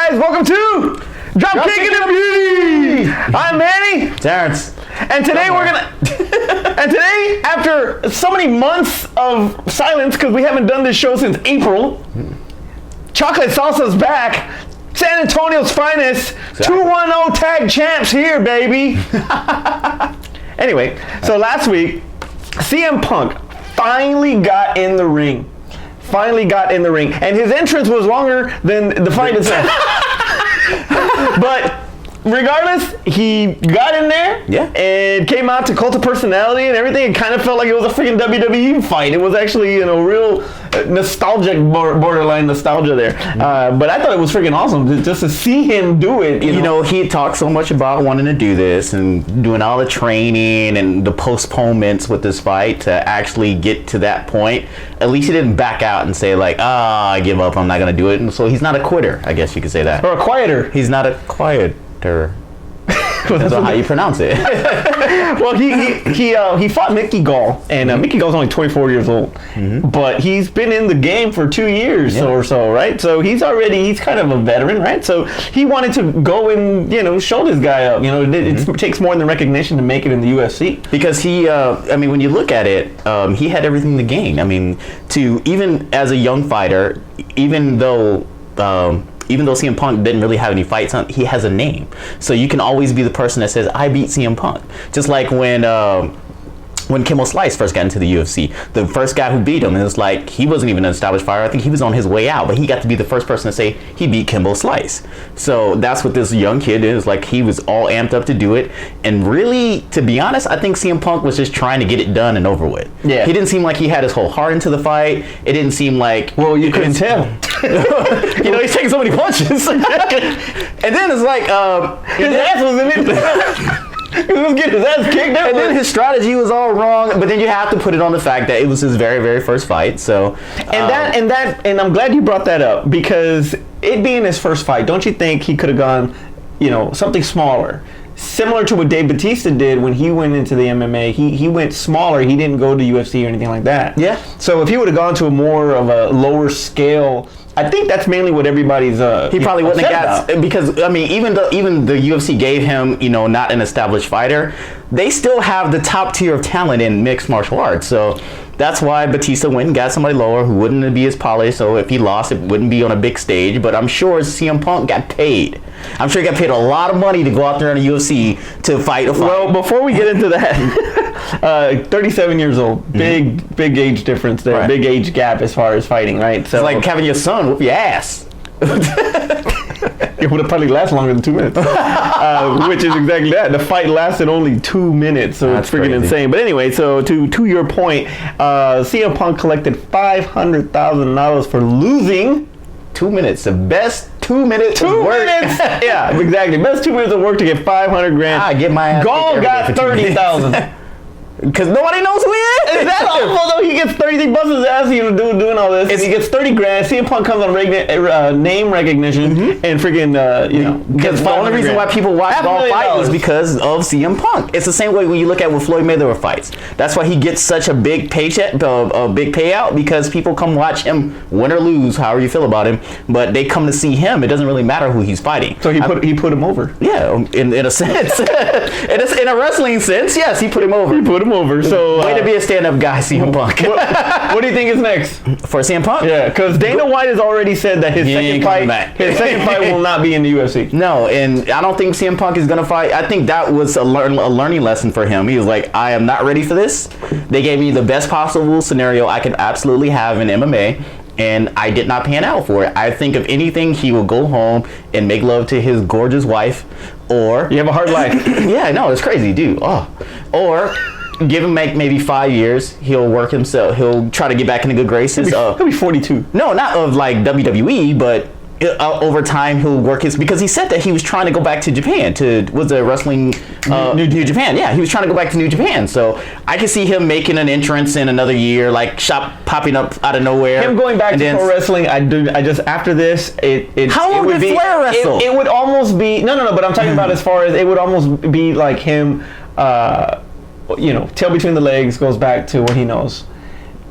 guys? Welcome to Dropkick and the Beauty. I'm Manny. Terrence. And today and today, after so many months of silence, because we haven't done this show since April, Chocolate Salsa's back. San Antonio's finest, exactly. 210 tag champs here, baby. Anyway, so last week, CM Punk finally got in the ring. And his entrance was longer than the fight itself. But regardless, he got in there and came out to Cult of Personality and everything. It kind of felt like it was a freaking WWE fight. It was actually, real nostalgic, borderline nostalgia there. But I thought it was freaking awesome just to see him do it. You know, he talked so much about wanting to do this and doing all the training and the postponements with this fight to actually get to that point. At least he didn't back out and say like, I give up, I'm not going to do it. And so he's not a quitter, I guess you could say that. Or a quieter. He's not a quieter. That's how you pronounce it. Well, he fought Mickey Gall, and Mickey Gall's only 24 years old, but he's been in the game for 2 years or so, right? So he's kind of a veteran, right? So he wanted to go and show this guy up. It takes more than recognition to make it in the UFC, because he, when you look at it, he had everything to gain. To even as a young fighter, even though CM Punk didn't really have any fights, he has a name. So you can always be the person that says, I beat CM Punk. Just like when Kimbo Slice first got into the UFC, the first guy who beat him, and it's like, he wasn't even an established fighter. I think he was on his way out, but he got to be the first person to say he beat Kimbo Slice. So that's what this young kid is. Like, he was all amped up to do it. And really, to be honest, I think CM Punk was just trying to get it done and over with. Yeah. He didn't seem like he had his whole heart into the fight. It didn't seem like... Well, you couldn't tell. He's taking so many punches. And then it's like... his ass was in it. He was getting his ass kicked out. And then his strategy was all wrong, but then you have to put it on the fact that it was his very, very first fight. So and I'm glad you brought that up, because it being his first fight, don't you think he could have gone, something smaller? Similar to what Dave Bautista did when he went into the MMA. He went smaller. He didn't go to UFC or anything like that. Yeah. So if he would have gone to a more of a lower scale, I think that's mainly what everybody's he probably wouldn't have got, because even the UFC gave him not an established fighter, they still have the top tier of talent in mixed martial arts. So that's why Batista went and got somebody lower who wouldn't be as polished. So if he lost, it wouldn't be on a big stage. But I'm sure CM Punk got paid. I'm sure he got paid a lot of money to go out there in the UFC to fight a fight. Well, before we get into that, 37 years old, big age difference there, big age gap as far as fighting, right? So it's like having your son whoop your ass. It would have probably lasted longer than 2 minutes, which is exactly that. The fight lasted only 2 minutes, so that's freaking insane. But anyway, so to your point, CM Punk collected $500,000 for losing 2 minutes. The best 2 minutes. 2 minutes. Yeah, exactly. Best 2 minutes of work to get $500,000. I get my ass. Gall got $30,000. Because nobody knows who he is. Is that awful though? He gets 30, he busts his ass, doing all this. He gets $30,000. CM Punk comes on name recognition and freaking, Because the only reason why people watch Gall fight is because of CM Punk. It's the same way when you look at when Floyd Mayweather fights. That's why he gets such a big paycheck, a big payout, because people come watch him, win or lose, however you feel about him. But they come to see him. It doesn't really matter who he's fighting. So he put him over. Yeah, in a sense, in a wrestling sense, yes, he put him over. He put him over. So way to be a stand-up guy, CM Punk. What do you think is next for CM Punk? Yeah, because Dana White has already said that his second fight will not be in the UFC. No, and I don't think CM Punk is gonna fight. I think that was a learning lesson for him. He was like, I am not ready for this. They gave me the best possible scenario I could absolutely have in MMA, and I did not pan out for it. I think if anything, he will go home and make love to his gorgeous wife, or you have a hard life. Yeah, I know, it's crazy, dude. Or give him maybe 5 years. He'll work himself. He'll try to get back into good graces. He'll be 42. No, not of like WWE, but over time he'll work his, because he said that he was trying to go back to Japan was the wrestling New Japan. Yeah, he was trying to go back to New Japan. So I can see him making an entrance in another year, like shop popping up out of nowhere. Him going back to pro wrestling. I just after this How long did Flair wrestle? It would almost be no, but I'm talking about as far as it would almost be like him tail between the legs, goes back to what he knows.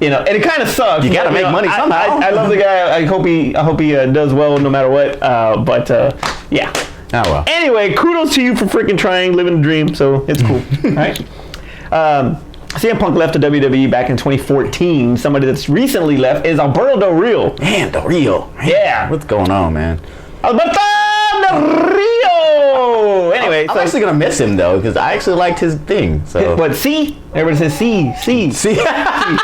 You know, and it kind of sucks. You gotta make money somehow. I love the guy. I hope he does well no matter what. Yeah. Oh well. Anyway, kudos to you for freaking trying, living the dream. So it's cool. All right. CM Punk left the WWE back in 2014. Somebody that's recently left is Alberto Del Rio. Man, Del Rio. Man, yeah. What's going on, man? Alberto Del Rio. Anyway, I'm actually gonna miss him though, because I actually liked his thing. So. But C? Everybody says C.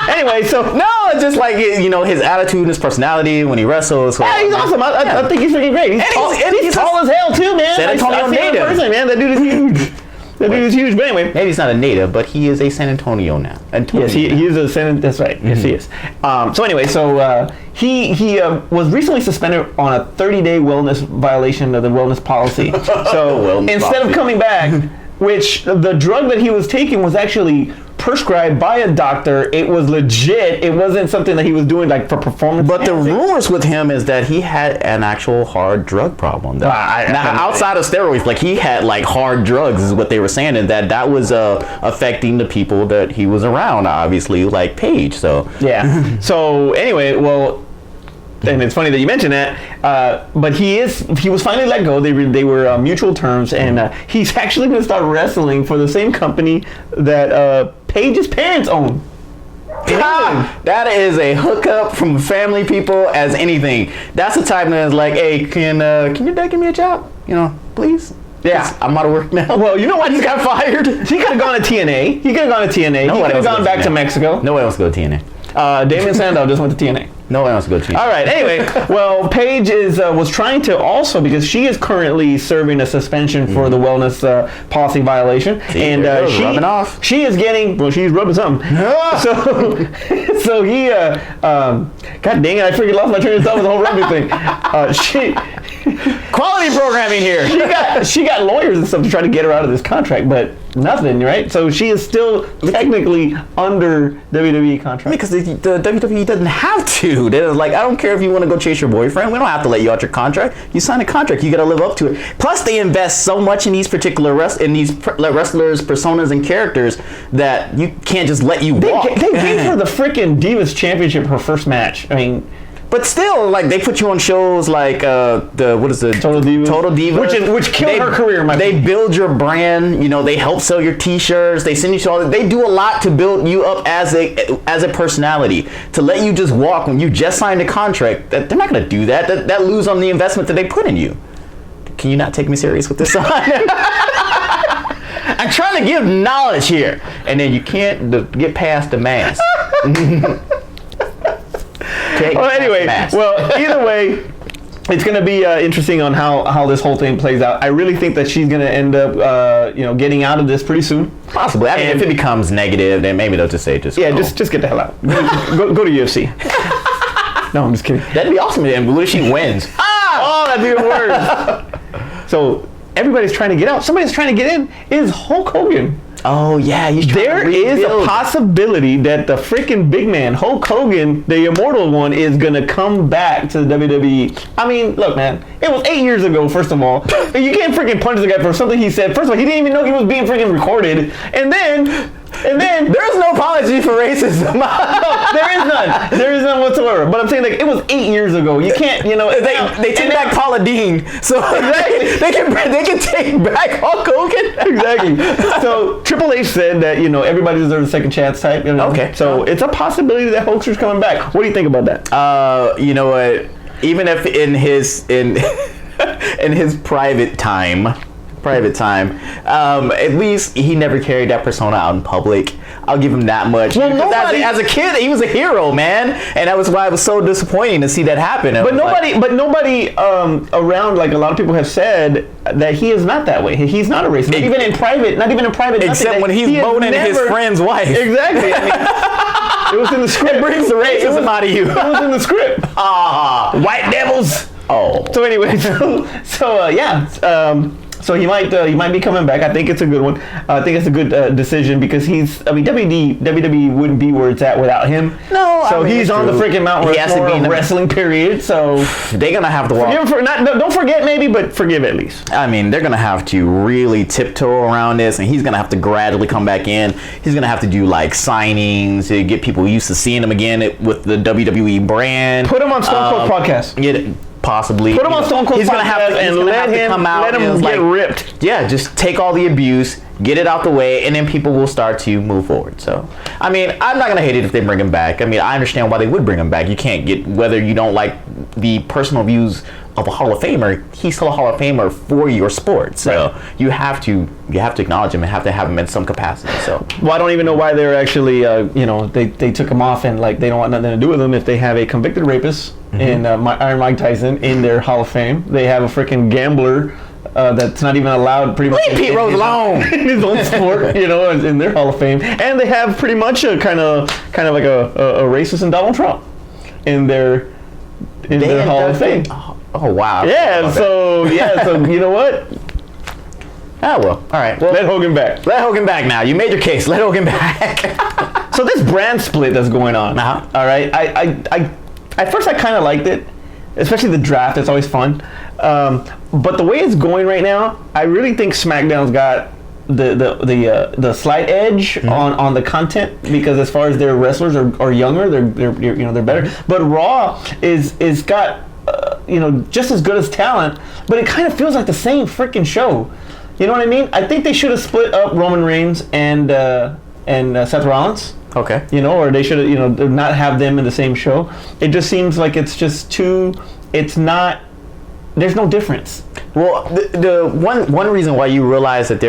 Anyway, so no, it's just like his attitude, his personality when he wrestles. Yeah, he's awesome. I think he's freaking great. He's tall as hell too, man. San Antonio native. Person, man. That dude is huge. That dude is huge. But anyway, maybe he's not a native, but he is a San Antonio now. Yes, he is a San. That's right. Yes, he is. So anyway, he was recently suspended on a 30-day wellness violation of the wellness policy. So instead of coming back, which the drug that he was taking was actually prescribed by a doctor. It was legit. It wasn't something that he was doing like for performance. But the rumors with him is that he had an actual hard drug problem. Outside of steroids, like he had like hard drugs is what they were saying, and that was affecting the people that he was around. Obviously, like Paige. So yeah. So anyway, well. And it's funny that you mentioned that, but he was finally let go. They were mutual terms, and he's actually going to start wrestling for the same company that Paige's parents own. That is a hookup from family people as anything. That's the type that is like, hey, can your dad give me a job? Please. Yeah, I'm out of work now. Well, you know what? He got fired. He could have gone to TNA. He could have gone back to Mexico. Nobody wants to go to TNA. Damien Sandow just went to TNA. No one wants to go to TNA. All right. Anyway, well, Paige was trying to also, because she is currently serving a suspension for the wellness policy violation, and rubbing off. She is getting. Well, she's rubbing something. So he. God dang it! I freaking lost my train of thought with the whole rubbing thing. Quality programming here. She got lawyers and stuff to try to get her out of this contract, but nothing, right? So she is still technically under WWE contract. Because the WWE doesn't have to. They're like, I don't care if you want to go chase your boyfriend. We don't have to let you out your contract. You sign a contract. You got to live up to it. Plus, they invest so much in these particular wrestlers, personas, and characters that you can't just let you walk. They gave her the freaking Divas Championship her first match. I mean. But still, like they put you on shows like Total Divas, which killed her career. They build your brand. They help sell your T-shirts. They send you to all. They do a lot to build you up as a personality. To let you just walk when you just signed a contract, they're not going to do that. That lose on the investment that they put in you. Can you not take me serious with this? I'm trying to give knowledge here, and then you can't get past the mask. Well, anyway, either way, it's going to be interesting on how this whole thing plays out. I really think that she's going to end up, getting out of this pretty soon. Possibly. I mean, if it becomes negative, then maybe they'll just say, just get the hell out. Go to UFC. No, I'm just kidding. That'd be awesome. And what if she wins? Oh, that'd be even worse. So everybody's trying to get out. Somebody's trying to get in. Is Hulk Hogan. Oh yeah, there is a possibility that the freaking big man, Hulk Hogan, the immortal one, is gonna come back to the WWE. I mean, look, man, it was 8 years ago. First of all, you can't freaking punch the guy for something he said. First of all, he didn't even know he was being freaking recorded, and then there's no apology for racism. No, there is none. There is none whatsoever. But I'm saying, like, it was 8 years ago. You can't, they take back Paula Deen, so exactly they can take back Hulk Hogan. Exactly. So Triple H said that everybody deserves a second chance type. Okay. So it's a possibility that Hulkster's coming back. What do you think about that? You know what? Even if in his private time, at least he never carried that persona out in public. I'll give him that much. Well, as a kid, he was a hero, man, and that was why it was so disappointing to see that happen. But nobody around, like a lot of people have said, that he is not that way. He's not a racist. Not even in private. Except when he's boning his friend's wife. Exactly. I mean, it was in the script. It brings the racism out of you. It was in the script. White devils. Oh. So anyway, So he might be coming back. I think it's a good one. I think it's a good decision because WWE wouldn't be where it's at without him. No, so he's on the freaking Mount Rushmore wrestling period. So they're gonna have to walk. Don't forget maybe, but forgive at least. I mean, they're gonna have to really tiptoe around this, and he's gonna have to gradually come back in. He's gonna have to do like signings to get people used to seeing him again with the WWE brand. Put him on Stone Cold podcast. Possibly. Put him on Stone Cold He's gonna have to, and let him come out. Let him get ripped. Yeah, just take all the abuse, get it out the way, and then people will start to move forward. So, I mean, I'm not gonna hate it if they bring him back. I mean, I understand why they would bring him back. You can't get, whether you don't like the personal views of a Hall of Famer, he's still a Hall of Famer for your sport. So right. you have to acknowledge him and have to have him in some capacity. So, well, I don't even know why they're actually, they took him off and like they don't want nothing to do with him if they have a convicted rapist in Iron Mike Tyson in their Hall of Fame. They have a freaking gambler that's not even allowed pretty much in Pete Rose alone in his own sport, in their Hall of Fame, and they have pretty much a kind of like a racist in Donald Trump in their Hall of Fame. Oh wow! Yeah, so you know what? Oh well, all right. Well, let Hogan back. Let Hogan back now. You made your case. Let Hogan back. So this brand split that's going on. Uh-huh. All right. I at first I kind of liked it, especially the draft. It's always fun. But the way it's going right now, I really think SmackDown's got the slight edge on the content because as far as their wrestlers are younger, they're better. But Raw is got just as good as talent, but it kind of feels like the same freaking show. You know what I mean? I think they should have split up Roman Reigns and Seth Rollins. Okay. Or they should have not have them in the same show. It just seems like it's just too. It's not. There's no difference. Well, the one reason why you realize that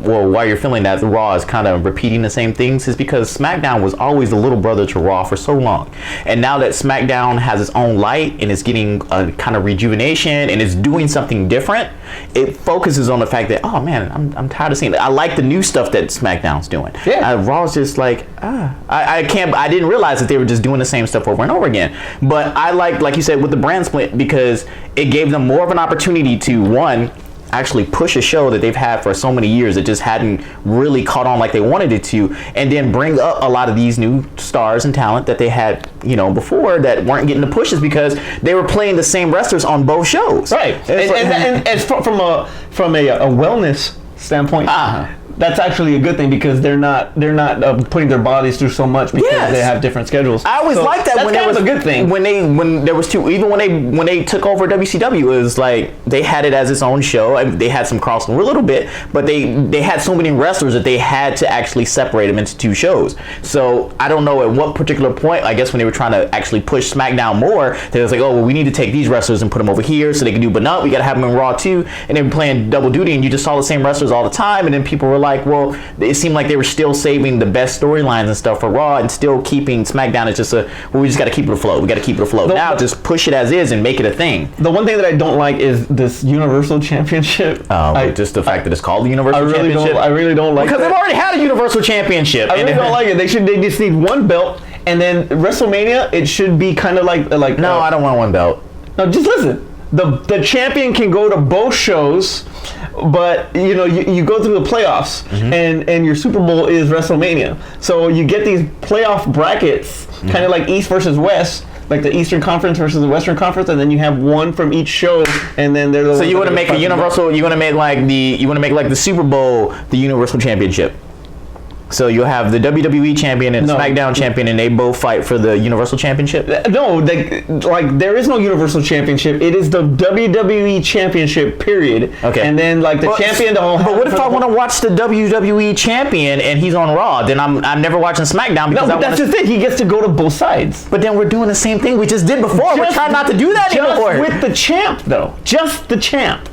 why you're feeling that the Raw is kind of repeating the same things is because SmackDown was always the little brother to Raw for so long, and now that SmackDown has its own light and it's getting a kind of rejuvenation and it's doing something different, it focuses on the fact that I'm tired of seeing it. I like the new stuff that SmackDown's doing. Yeah, Raw's just like I didn't realize that they were just doing the same stuff over and over again. But I like you said with the brand split because it gave them more of an opportunity to one actually push a show that they've had for so many years that just hadn't really caught on like they wanted it to, and then bring up a lot of these new stars and talent that they had before that weren't getting the pushes because they were playing the same wrestlers on both shows. Right, and from a wellness standpoint, that's actually a good thing because they're not putting their bodies through so much because they have different schedules. I always liked that when it was a good thing. When there was two, even when they took over WCW, it was like they had it as its own show. I mean, they had some crossover a little bit, but they had so many wrestlers that they had to actually separate them into two shows. So I don't know at what particular point. I guess when they were trying to actually push SmackDown more, they was like, oh well, we need to take these wrestlers and put them over here so they can do. But no, we got to have them in Raw too, and they were playing double duty, and you just saw the same wrestlers all the time, and then people were like, well, it seemed like they were still saving the best storylines and stuff for Raw and still keeping SmackDown as just we just got to keep it afloat. We got to keep it afloat. Now just push it as is and make it a thing. The one thing that I don't like is this Universal Championship. Just the fact that it's called the Universal Championship. I really don't like because they've already had a Universal Championship. I really don't like it. They just need one belt, and then WrestleMania it should be kind of like no, I don't want one belt. No, just listen. The champion can go to both shows, but you go through the playoffs, and your Super Bowl is WrestleMania. So you get these playoff brackets, kind of like East versus West, like the Eastern Conference versus the Western Conference, and then you have one from each show, and then they're the. So you want to make a universal? You want to make like the Super Bowl the Universal Championship? So you'll have the WWE champion and SmackDown champion, and they both fight for the Universal Championship? No, there is no Universal Championship. It is the WWE Championship, period. Okay. And then the champion. But what if I want to watch the WWE champion and he's on Raw? Then I'm never watching SmackDown because that's just it. He gets to go to both sides. But then we're doing the same thing we just did before. We're trying not to do that anymore. Just with the champ, though. Just the champ.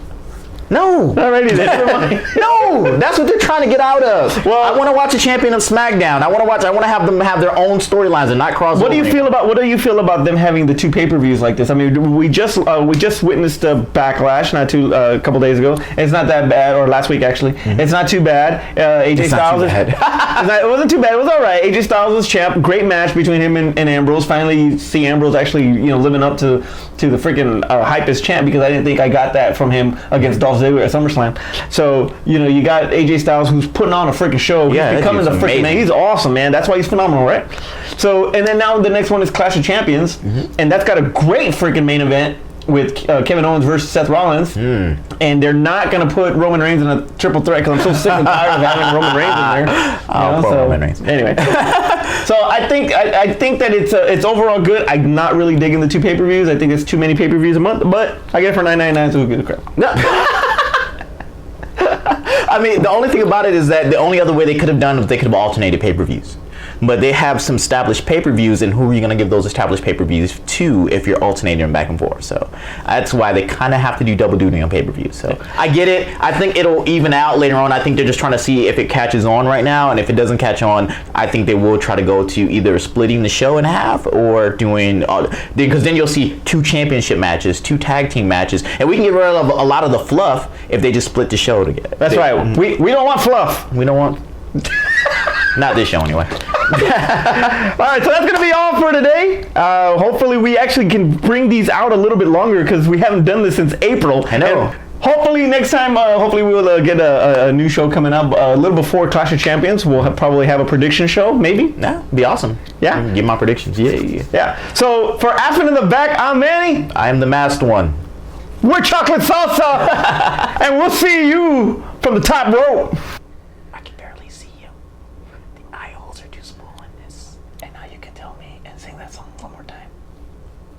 No. Alrighty then. No, that's what they're trying to get out of. Well, I want to watch a champion of SmackDown. I want to have them have their own storylines and not cross. What do you feel about them having the two pay-per-views like this? I mean, we just witnessed a Backlash a couple days ago. It's not that bad, or last week actually. It's not too bad. AJ Styles. It wasn't too bad. It was all right. AJ Styles was champ. Great match between him and Ambrose. Finally, you see Ambrose actually living up to the freaking hype as champ because I didn't think I got that from him against Dolph Ziggler at SummerSlam. So, you got AJ Styles who's putting on a freaking show. Yeah, He's becoming the dude's freaking man. amazing. He's awesome, man. That's why he's phenomenal, right? So, and then now the next one is Clash of Champions. And that's got a great freaking main event with Kevin Owens versus Seth Rollins. And they're not going to put Roman Reigns in a triple threat because I'm so sick and tired of having Roman Reigns in there. Roman Reigns. Anyway. So I think that it's overall good. I'm not really digging the 2 pay-per-views. I think it's too many pay-per-views a month, but I get it for $9.99, so we'll get a crap. I mean, the only thing about it is that the only other way they could have done it, they could have alternated pay-per-views. But they have some established pay-per-views, and who are you going to give those established pay-per-views to if you're alternating them back and forth? So that's why they kind of have to do double duty on pay-per-views. So I get it. I think it'll even out later on. I think they're just trying to see if it catches on right now, and if it doesn't catch on, I think they will try to go to either splitting the show in half or doing because then you'll see 2 championship matches, 2 tag team matches, and we can get rid of a lot of the fluff if they just split the show together. That's right. We don't want fluff. We don't want. Not this show anyway. All right, so that's going to be all for today. Hopefully we actually can bring these out a little bit longer because we haven't done this since April. I know. And hopefully next time, hopefully we will get a new show coming up a little before Clash of Champions. We'll probably have a prediction show, maybe. Yeah, be awesome. Yeah. Give my predictions. Yeah. So for Aspen in the back, I'm Manny. I am the masked one. We're Chocolate Salsa. And we'll see you from the top rope. I can barely see you. The eye holes are too small in this. And now you can tell me and sing that song one more time.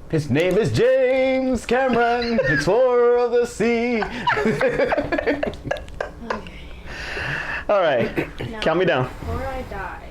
His name is James Cameron, explorer of the sea. All right, Now, count me down. Before I die.